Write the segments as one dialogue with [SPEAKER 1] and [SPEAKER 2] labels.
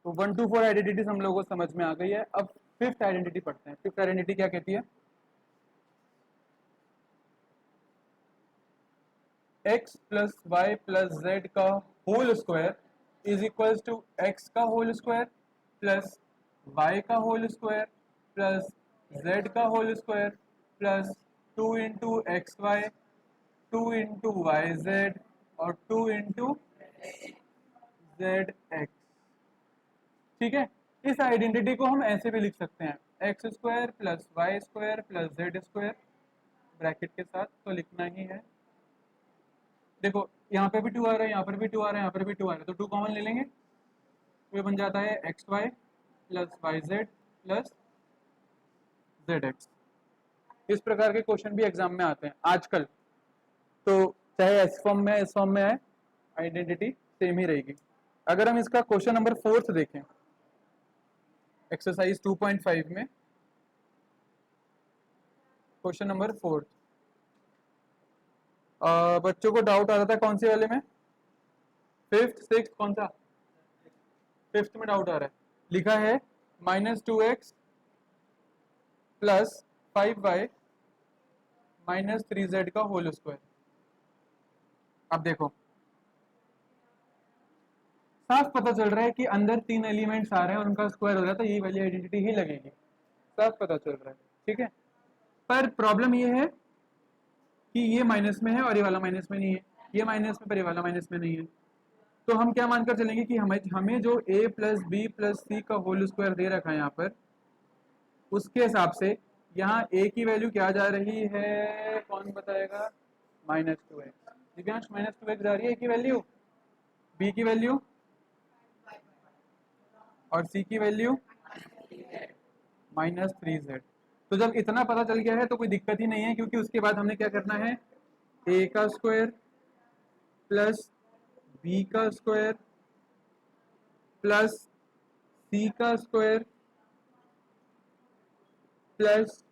[SPEAKER 1] तो 1 to 4 identities हम लोगों को समझ में आ गई है। अब फिफ्थ आइडेंटिटी पढ़ते हैं। फिफ्थ आइडेंटिटी क्या कहती है? x plus Y plus Z का whole square is equal to X का होल स्क्वायर प्लस वाई का होल स्क्वायर प्लस जेड का whole square plus 2 into X Y, 2 into Y Z और 2 इंटू जेड एक्स। ठीक है, इस identity को हम ऐसे भी लिख सकते हैं, x square plus y square plus z square bracket के साथ, तो लिखना ही है। देखो यहाँ पे भी 2 आ रहा है, यहाँ पर भी 2 आ रहा है, यहाँ पर भी 2 आ रहा है, तो 2 कॉमन ले लेंगे, तो ये बन जाता है x y plus y z plus z x. इस प्रकार के क्वेश्चन भी एग्जाम में आते हैं आजकल, तो चाहे एस फॉर्म में एस फॉर्म में आए, आइडेंटिटी सेम ही रहेगी। अगर हम इसका क्वेश्चन नंबर 4 देखें एक्सरसाइज 2.5 में, क्वेश्चन नंबर 4, बच्चों को डाउट आता था कौन से वाले में? फिफ्थ, सिक्स, कौन सा? फिफ्थ में डाउट आ रहा है। लिखा है -2x plus 5y minus 3z का होल स्क्वायर। अब देखो साफ पता चल रहा है कि अंदर 3 एलिमेंट्स आ रहे हैं और उनका स्क्वायर हो रहा है, तो ये वाली आइडेंटिटी ही लगेगी, साफ पता चल रहा है। ठीक है, पर प्रॉब्लम ये है कि ये माइनस में है और ये वाला माइनस में नहीं है, ये माइनस में पर ये वाला माइनस में नहीं है। तो हम क्या मानकर चलेंगे कि हमें जो a प्लस बी प्लस सी का होल स्क्वायर दे रखा है यहाँ पर, उसके हिसाब से यहाँ a की वैल्यू क्या जा रही है, कौन बताएगा? -2x। दिव्यांश, -2x जा रही है a की वैल्यू, b की वैल्यू और c की वैल्यू -3z। तो जब इतना पता चल गया है तो कोई दिक्कत ही नहीं है, क्योंकि उसके बाद हमने क्या करना है, a का स्क्वायर प्लस b का स्क्वायर प्लस c का square plus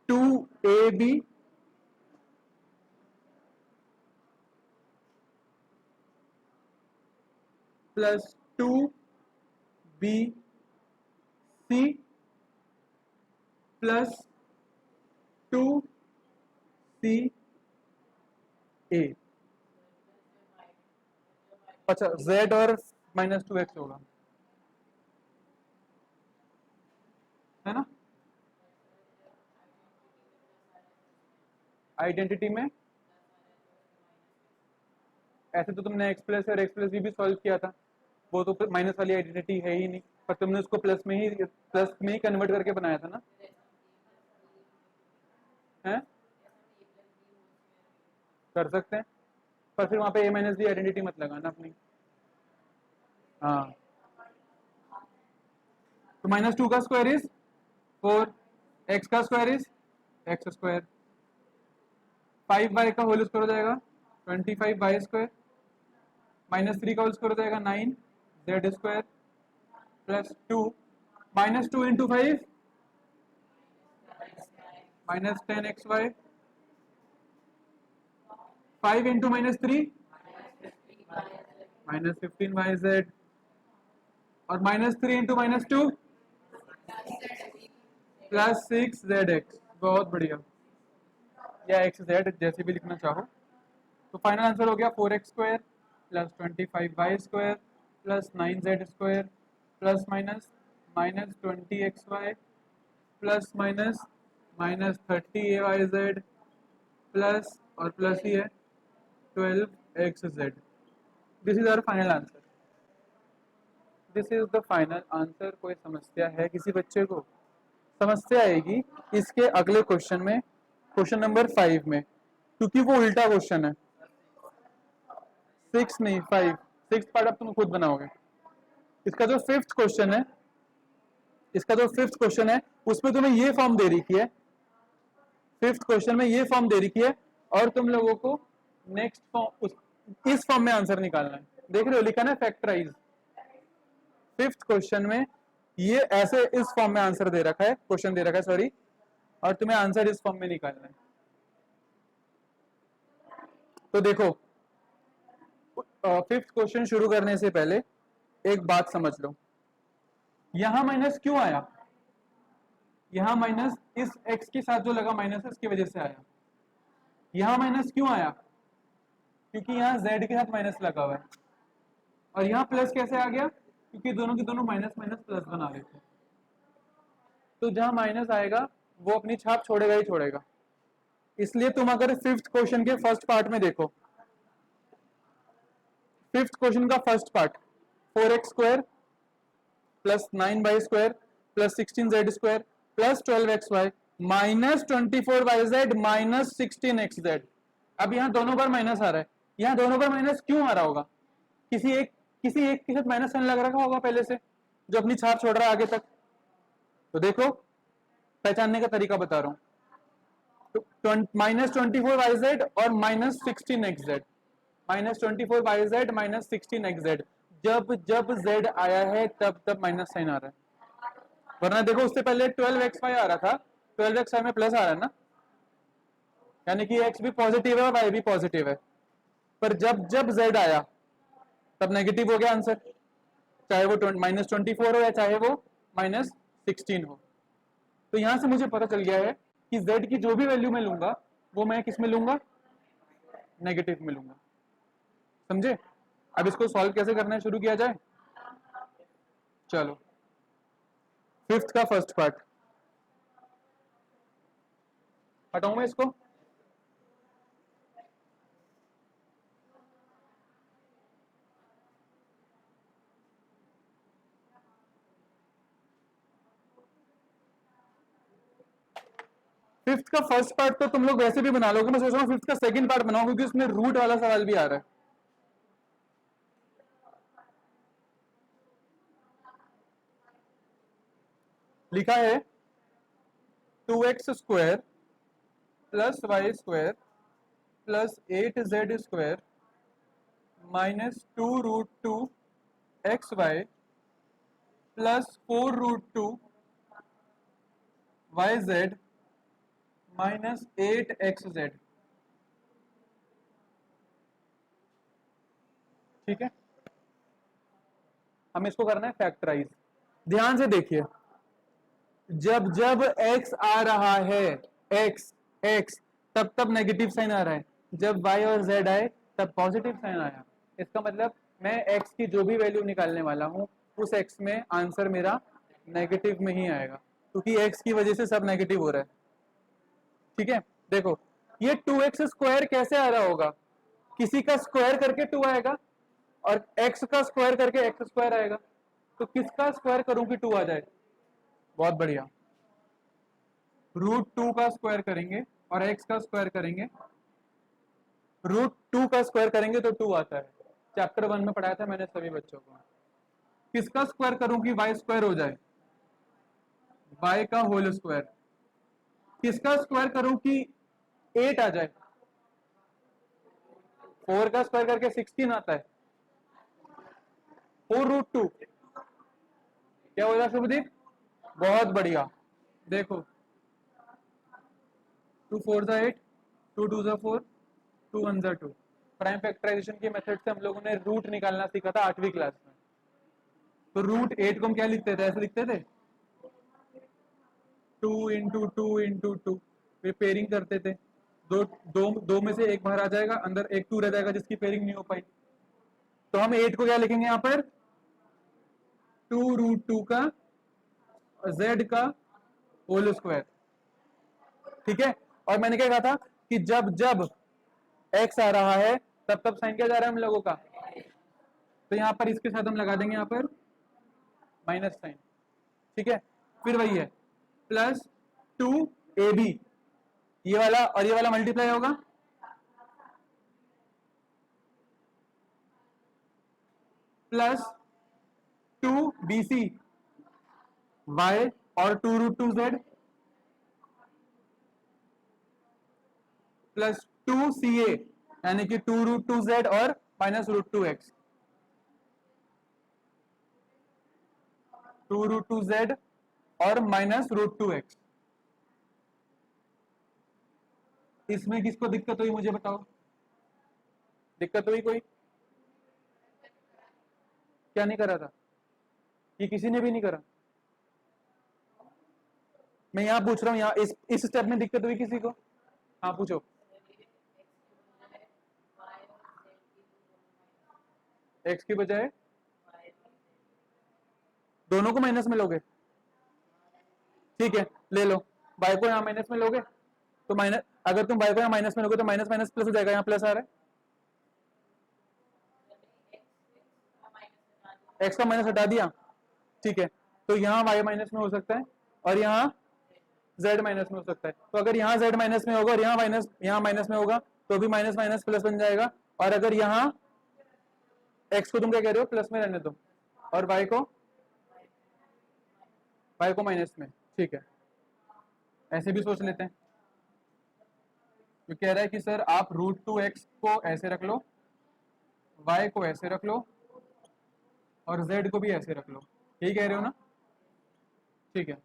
[SPEAKER 1] 2ab plus 2bc plus 2ca। अच्छा, z और -2x होगा, है ना? आइडेंटिटी में ऐसे तो तुमने x प्लस और x प्लस भी सॉल्व किया था, वो तो माइनस वाली आइडेंटिटी है ही नहीं, पर तुमने उसको प्लस में ही कन्वर्ट करके बनाया था ना, है? कर सकते हैं, पर फिर वहां पे a माइनस बी आइडेंटिटी मत लगाना अपनी। हाँ, तो -2 का स्क्वायर इज 4, x का square is x square, 5y का होल स्क्वायर हो जाएगा 25y स्क्वायर, -3 का होल स्क्वायर हो जाएगा 9z square plus 2, -2 into 5 -10xy, 5 into -3 -15yz और -3 इंटू -2 प्लस 6zx। बहुत बढ़िया, या xz जैसे भी लिखना चाहो। तो फाइनल आंसर हो गया 4x square plus 25y square plus 9z square plus minus -20xy plus minus -30ayz plus और प्लस ही है 12xz। This is our final answer, this is the final answer. कोई समस्या है किसी बच्चे को? समस्या आएगी इसके अगले क्वेश्चन में, क्वेश्चन नंबर 5 में, क्योंकि वो उल्टा क्वेश्चन है। 6 नहीं 5, 6 पार्ट अब तुम खुद बनाओगे। इसका जो फिफ्थ क्वेश्चन है, इसका जो फिफ्थ क्वेश्चन है उसमें तुम्हें ये फॉर्म दे रखी है, फिफ्थ क्वेश्चन में ये फॉर्म दे रखी है, और तुम लोगों को नेक्स्ट फॉर्म इस फॉर्म में आंसर निकालना है। देख रहे हो, लिखा ना फैक्टराइज। फिफ्थ क्वेश्चन में ये ऐसे इस फॉर्म में आंसर दे रखा है, क्वेश्चन दे रखा है सॉरी, और तुम्हें आंसर इस फॉर्म में निकालना है। तो देखो, फिफ्थ क्वेश्चन शुरू करने से पहले एक बात समझ लो, यहां माइनस क्यों आया? यहां माइनस इस x के साथ जो लगा माइनस इसकी वजह से आया। यहां माइनस क्यों आया? क्योंकि यहाँ z के साथ माइनस लगा हुआ है। और यहाँ प्लस कैसे आ गया? क्योंकि दोनों के दोनों माइनस माइनस प्लस बना लेते हैं। तो जहां माइनस आएगा वो अपनी छाप छोड़ेगा ही छोड़ेगा। इसलिए तुम अगर फिफ्थ क्वेश्चन के फर्स्ट पार्ट में देखो, फिफ्थ क्वेश्चन का first part 4x square plus 9y square plus 16z square plus 12xy minus 24yz minus 16xz। अब यहाँ दोनों बार माइनस आ रहा है। यहाँ दोनों बार माइनस क्यों आ रहा होगा? किसी एक के साथ माइनस साइन लग रखा होगा पहले से, जो अपनी छाप छोड़ रहा है आगे तक। तो देखो, पहचानने का तरीका बता रहा हूं। तो माइनस 24yz और minus 16xz, minus 24yz minus 16xz, जब जब z आया है तब तब माइनस साइन आ रहा है। वरना देखो, उससे पहले 12xy आ रहा था, 12xy में प्लस आ रहा है ना, यानी कि x भी पॉजिटिव है और y भी पॉजिटिव है। पर जब जब z आया तब नेगेटिव हो गया आंसर, चाहे वो माइनस 24 हो या चाहे वो माइनस 16 हो। तो यहां से मुझे पता चल गया है कि z की जो भी वैल्यू मैं लूंगा वो मैं किस में लूंगा? नेगेटिव में लूंगा। समझे? अब इसको सॉल्व कैसे करना है शुरू किया जाए। चलो, फिफ्थ का फर्स्ट पार्ट हटाऊं मैं इसको। फिफ्थ का फर्स्ट पार्ट तो तुम लोग वैसे भी बना लोगे, मैं सोच रहा हूँ फिफ्थ का सेकंड पार्ट बनाऊं, क्योंकि उसमें रूट वाला सवाल भी आ रहा है। लिखा है 2x square plus y square plus 8z square minus 2√2xy plus 4√2yz minus 8xz। ठीक है, हमें इसको करना है फैक्टराइज। ध्यान से देखिए, जब जब x आ रहा है, x x, तब तब नेगेटिव साइन आ रहा है। जब y और z आए तब पॉजिटिव साइन आया। इसका मतलब मैं x की जो भी वैल्यू निकालने वाला हूं उस x में आंसर मेरा नेगेटिव में ही आएगा, क्योंकि x की वजह से सब नेगेटिव हो रहा है। ठीक है, देखो ये 2x स्क्वायर कैसे आ रहा होगा? किसी का स्क्वायर करके 2 आएगा और x का स्क्वायर करके x स्क्वायर आएगा। तो किसका स्क्वायर करूं कि 2 आ जाए? बहुत बढ़िया, √2 का स्क्वायर करेंगे और x का स्क्वायर करेंगे। √2 का स्क्वायर करेंगे तो 2 आता है। चैप्टर 1 में पढ़ाया था मैंने सभी बच्चों को। किसका स्क्वायर करूं कि y स्क्वायर हो जाए? y का होल स्क्वायर। किसका स्क्वायर करूं कि 8 आ जाए? 4 का स्क्वायर करके 16 आता है। 4√2 क्या हो जाए शुभदीप? बहुत बढ़िया, देखो 2 4 जा 8, 2 2 जा 4, 2 1 जा 2। प्राइम फैक्टराइजेशन के मेथड से हम लोगों ने रूट निकालना सीखा था 8वीं क्लास में। तो √8 को हम क्या लिखते थे? ऐसे लिखते थे, 2 × 2 × 2, वे पेयरिंग करते थे। दो दो दो में से एक बाहर आ जाएगा, अंदर एक 2 रह जाएगा जिसकी पेयरिंग नहीं हो पाई। तो हम 8 को क्या लिखेंगे यहाँ पर? 2√2 का z का होल स्क्वायर। ठीक है, और मैंने क्या कहा था कि जब जब x आ रहा है तब तब साइन क्या जा रहा है हम लोगों का? तो यहाँ पर इसके साथ हम लगा देंगे यहाँ पर माइनस साइन। ठीक है, फिर वही है प्लस 2ab, ये वाला और ये वाला मल्टीप्लाई होगा, प्लस 2bc y और 2√2z प्लस 2ca यानी कि 2√2z और माइनस √2x, 2√2z और माइनस √2x। इसमें किसको दिक्कत हुई मुझे बताओ? दिक्कत हुई कोई?
[SPEAKER 2] क्या नहीं करा था? ये किसी ने भी नहीं करा। मैं यहाँ पूछ रहा हूँ, यहाँ इस स्टेप में दिक्कत हुई किसी को? हाँ पूछो। एक्स की बजाय दोनों को माइनस में लोगे? ठीक है, ले लो। y को यहाँ माइनस में लोगे तो माइनस, अगर तुम y को यहाँ माइनस में लोगे तो माइनस माइनस प्लस हो जाएगा, यहाँ प्लस आ रहा है, x का माइनस हटा दिया। ठीक है, तो यहाँ y माइनस में हो सकता है और यहाँ z माइनस में हो सकता है। तो अगर यहाँ z माइनस में होगा और यहाँ माइनस में होगा तो भी माइनस माइनस प्लस बन जाएगा। और अगर यहाँ x को तुम क्या कह रहे हो, प्लस में रहने दो, और y को माइनस में। ठीक है, ऐसे भी सोच लेते हैं। तो कह रहा है कि सर आप √2x को ऐसे रख लो, y को ऐसे रख लो और z को भी ऐसे रख लो, यही कह रहे हो ना? ठीक है,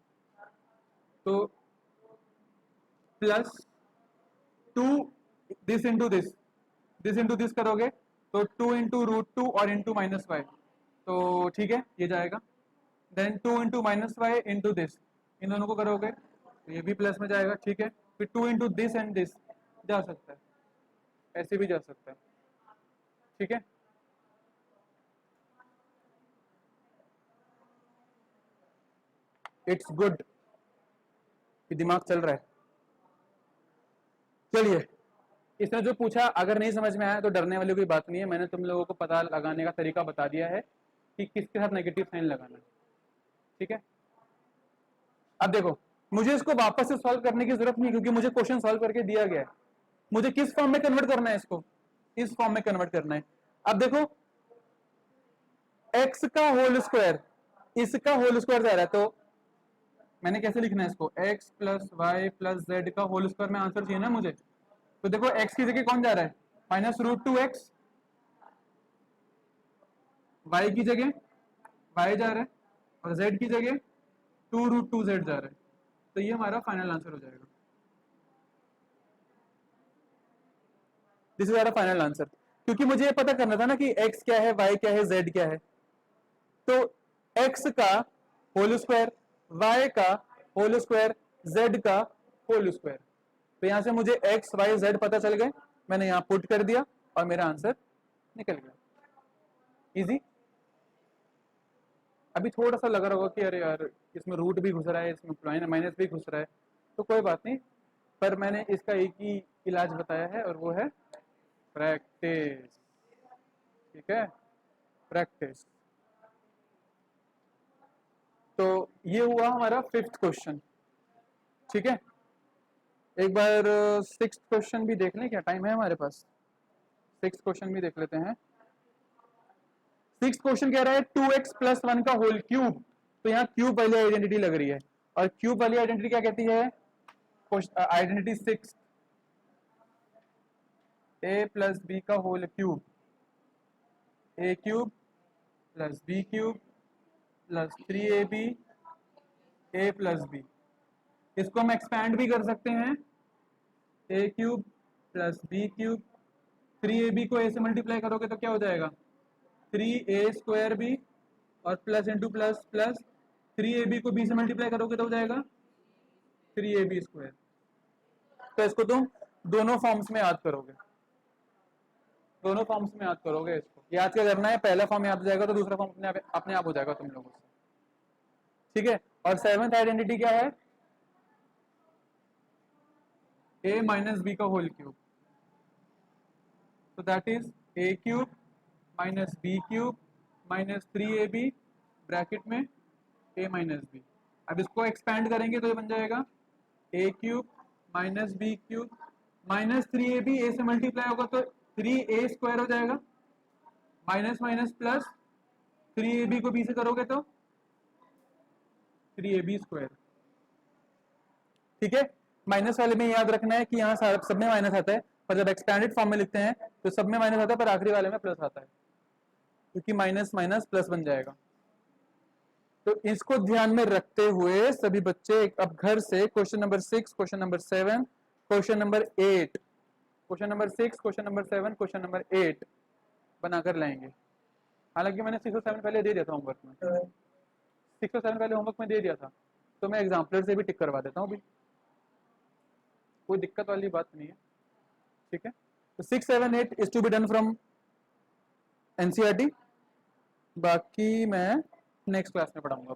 [SPEAKER 2] तो प्लस 2 दिस इंटू दिस करोगे तो 2 इंटू √2 और इंटू माइनस वाई, तो ठीक है ये जाएगा। Then 2 into minus Y into this, इन दोनों को करोगे तो ये भी प्लस में जाएगा। ठीक है, फिर 2 इंटू दिस एंड दिस जा सकता है, ऐसे भी जा सकता है। ठीक है, इट्स गुड, दिमाग चल रहा है। चलिए, इसने जो पूछा अगर नहीं समझ में आया तो डरने वाली कोई बात नहीं है, मैंने तुम लोगों को पता लगाने का तरीका बता दिया है कि किसके साथ नेगेटिव साइन लगाना है। ठीक है, अब देखो मुझे इसको वापस से सॉल्व करने की जरूरत नहीं, क्योंकि मुझे क्वेश्चन सॉल्व करके दिया गया है। मुझे किस फॉर्म में कन्वर्ट करना है, इसको इस फॉर्म में कन्वर्ट करना है। अब देखो x का होल स्क्वायर इसका होल स्क्वायर जा रहा है, तो मैंने कैसे लिखना है इसको, x plus Y plus Z का होल स्क्वायर में आंसर चाहिए ना मुझे। तो देखो x की जगह कौन जा रहा है, -√2x, y की जगह y जा रहा है और z की जगह 2√2z जा रहा है। तो ये हमारा फाइनल आंसर हो जाएगा। This is our final answer, क्योंकि मुझे ये पता करना था ना कि x क्या है, y क्या है, z क्या है। तो x का होल स्क्वायर, y का होल स्क्वायर, z का होल स्क्वायर, तो यहां से मुझे x y z पता चल गए, मैंने यहां पुट कर दिया और मेरा आंसर निकल गया। इजी। अभी थोड़ा सा लग रहा होगा कि अरे यार इसमें रूट भी घुस रहा है, इसमें माइनस भी घुस रहा है, तो कोई बात नहीं, पर मैंने इसका एक ही इलाज बताया है और वो है प्रैक्टिस। ठीक है, प्रैक्टिस। तो ये हुआ हमारा 5th क्वेश्चन। ठीक है, एक बार 6th क्वेश्चन भी देख लें, क्या टाइम है हमारे पास? 6th क्वेश्चन भी देख लेते हैं। 6th क्वेश्चन कह रहा है 2x प्लस 1 का होल क्यूब, तो यहाँ क्यूब वाली आइडेंटिटी लग रही है, और क्यूब वाली आइडेंटिटी क्या कहती है? आइडेंटिटी 6, a प्लस बी का whole cube, a cube plus b cube plus 3ab a plus b. इसको हम एक्सपैंड भी कर सकते हैं, a cube plus b cube, 3ab को a से मल्टीप्लाई करोगे तो क्या हो जाएगा, 3a² और plus into plus plus 3ab को b से मल्टीप्लाई करोगे तो हो जाएगा 3ab²। तो इसको तुम दोनों फॉर्म्स में याद करोगे, दोनों फॉर्म्स में याद करोगे। इसको याद क्या करना है, पहला फॉर्म याद हो जाएगा तो दूसरा फॉर्म अपने आप हो जाएगा तुम लोगों से। ठीक है, और 7th आइडेंटिटी क्या है, a माइनस बी का होल क्यूब, तो that is a cube minus b cube minus 3ab bracket में a माइनस बी। अब इसको एक्सपैंड करेंगे तो ये बन जाएगा a cube minus b cube minus 3ab, a से मल्टीप्लाई होगा तो 3a² हो जाएगा, माइनस माइनस प्लस 3ab को b से करोगे तो 3ab²। ठीक है, माइनस वाले में याद रखना है कि यहाँ सब में माइनस आता है, पर जब एक्सपैंडेड फॉर्म में लिखते हैं तो सब में माइनस आता है पर आखिरी वाले में प्लस आता है, क्योंकि माइनस माइनस प्लस बन जाएगा। तो इसको ध्यान में रखते हुए सभी बच्चे अब घर से question number 6, question number 7, question number 8, question number 6, question number 7, question number 8 बनाकर लाएंगे। हालांकि मैंने 6 और 7 पहले दे दिया था होमवर्क में, 6 और 7 पहले होमवर्क में दे दिया था, तो मैं एग्जाम्पलर से भी टिक करवा देता हूँ अभी, कोई दिक्कत वाली बात नहीं है, ठीक है। तो 6, 7, 8 is to be done from NCERT, बाकी मैं नेक्स्ट क्लास में पढ़ाऊंगा।